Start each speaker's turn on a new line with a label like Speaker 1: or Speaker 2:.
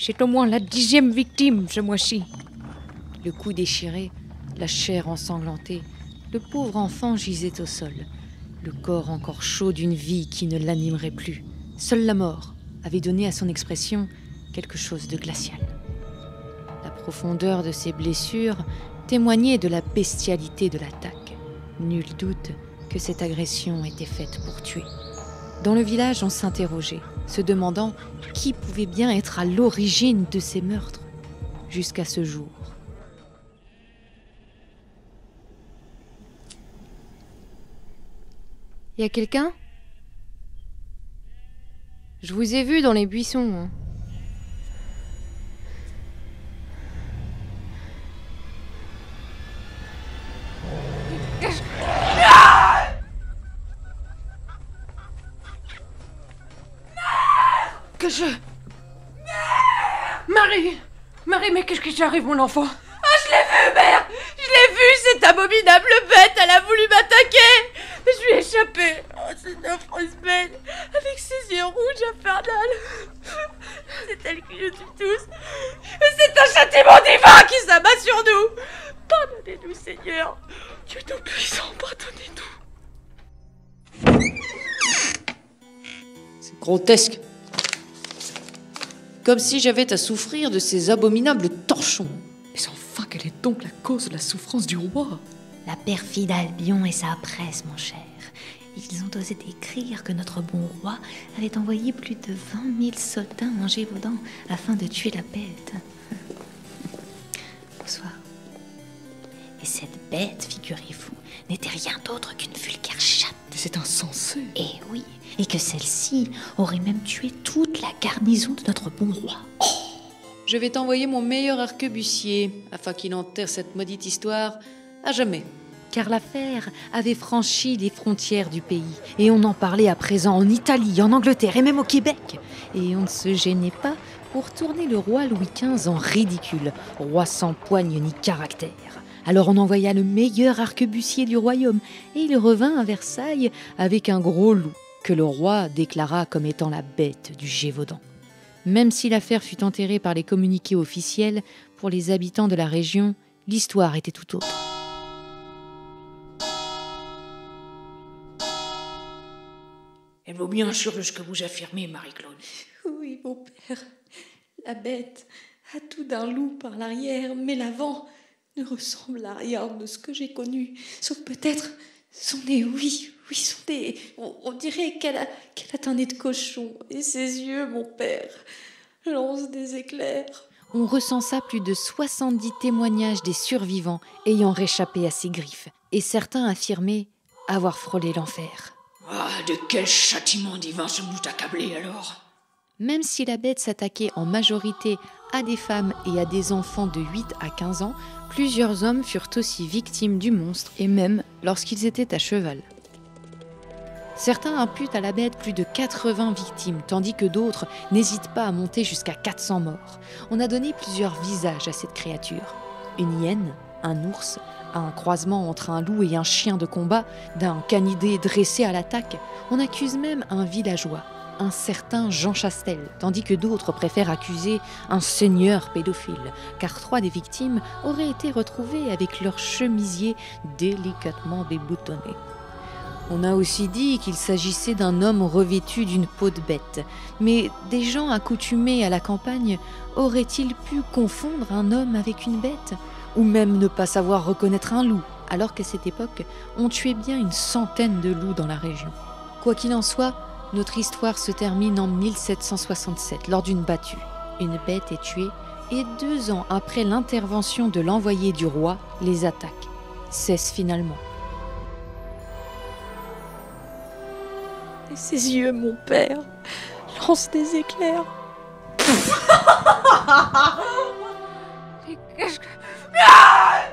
Speaker 1: C'est au moins la 10e victime ce mois-ci. Le cou déchiré, la chair ensanglantée, le pauvre enfant gisait au sol, le corps encore chaud d'une vie qui ne l'animerait plus. Seule la mort avait donné à son expression quelque chose de glacial. La profondeur de ses blessures témoignait de la bestialité de l'attaque. Nul doute que cette agression était faite pour tuer. Dans le village, on s'interrogeait, se demandant qui pouvait bien être à l'origine de ces meurtres, jusqu'à ce jour. Y a quelqu'un ? Je vous ai vu dans les buissons. Hein.
Speaker 2: Que je... Marie, mais qu'est-ce qui t'arrive, mon enfant?
Speaker 3: Ah, je l'ai vu, mère! Je l'ai vu, cette abominable bête! Elle a voulu m'attaquer! Mais je lui ai échappé! Oh, cette affreuse bête! Avec ses yeux rouges infernales! C'est elle qui nous tue tous! C'est un châtiment divin qui s'abat sur nous! Pardonnez-nous, Seigneur! Dieu Tout-Puissant, pardonnez-nous!
Speaker 2: C'est grotesque. Comme si j'avais à souffrir de ces abominables torchons. Mais enfin, quelle est donc la cause de la souffrance du roi?
Speaker 4: La perfide Albion et sa presse, mon cher. Ils ont osé écrire que notre bon roi avait envoyé plus de 20 000 soldats en Gévaudan afin de tuer la bête. Bonsoir. Et cette bête, figurez-vous, n'était rien d'autre qu'une vulgaire chatte.
Speaker 2: Mais c'est insensé.
Speaker 4: Eh oui, et que celle-ci aurait même tué toute la garnison de notre bon roi. Oh!
Speaker 2: Je vais t'envoyer mon meilleur arquebusier, afin qu'il enterre cette maudite histoire à jamais.
Speaker 1: Car l'affaire avait franchi les frontières du pays, et on en parlait à présent en Italie, en Angleterre et même au Québec. Et on ne se gênait pas pour tourner le roi Louis XV en ridicule, roi sans poigne ni caractère. Alors on envoya le meilleur arquebusier du royaume, et il revint à Versailles avec un gros loup, que le roi déclara comme étant la bête du Gévaudan. Même si l'affaire fut enterrée par les communiqués officiels, pour les habitants de la région, l'histoire était tout autre.
Speaker 3: Êtes-vous bien sûr de ce que vous affirmez, Marie-Claude?
Speaker 4: Oui, mon père. La bête a tout d'un loup par l'arrière, mais l'avant ne ressemble à rien de ce que j'ai connu. Sauf peut-être son nez, oui, son nez. On dirait qu'elle a un nez de cochon. Et ses yeux, mon père, lancent des éclairs.
Speaker 1: On recensa plus de 70 témoignages des survivants ayant réchappé à ses griffes, et certains affirmaient avoir frôlé l'enfer.
Speaker 3: Ah, de quel châtiment divin sommes-nous accablés alors?
Speaker 1: Même si la bête s'attaquait en majorité à des femmes et à des enfants de 8 à 15 ans, plusieurs hommes furent aussi victimes du monstre, et même lorsqu'ils étaient à cheval. Certains imputent à la bête plus de 80 victimes, tandis que d'autres n'hésitent pas à monter jusqu'à 400 morts. On a donné plusieurs visages à cette créature. Une hyène, un ours, un croisement entre un loup et un chien de combat, d'un canidé dressé à l'attaque. On accuse même un villageois, un certain Jean Chastel, tandis que d'autres préfèrent accuser un seigneur pédophile, car 3 des victimes auraient été retrouvées avec leurs chemisiers délicatement déboutonnés. On a aussi dit qu'il s'agissait d'un homme revêtu d'une peau de bête, mais des gens accoutumés à la campagne auraient-ils pu confondre un homme avec une bête, ou même ne pas savoir reconnaître un loup, alors qu'à cette époque, on tuait bien une centaine de loups dans la région. Quoi qu'il en soit, notre histoire se termine en 1767, lors d'une battue. Une bête est tuée, et 2 ans après l'intervention de l'envoyé du roi, les attaques cessent finalement.
Speaker 4: Et ses yeux, mon père, lancent des éclairs.
Speaker 3: Mais qu'est-ce que... Ah!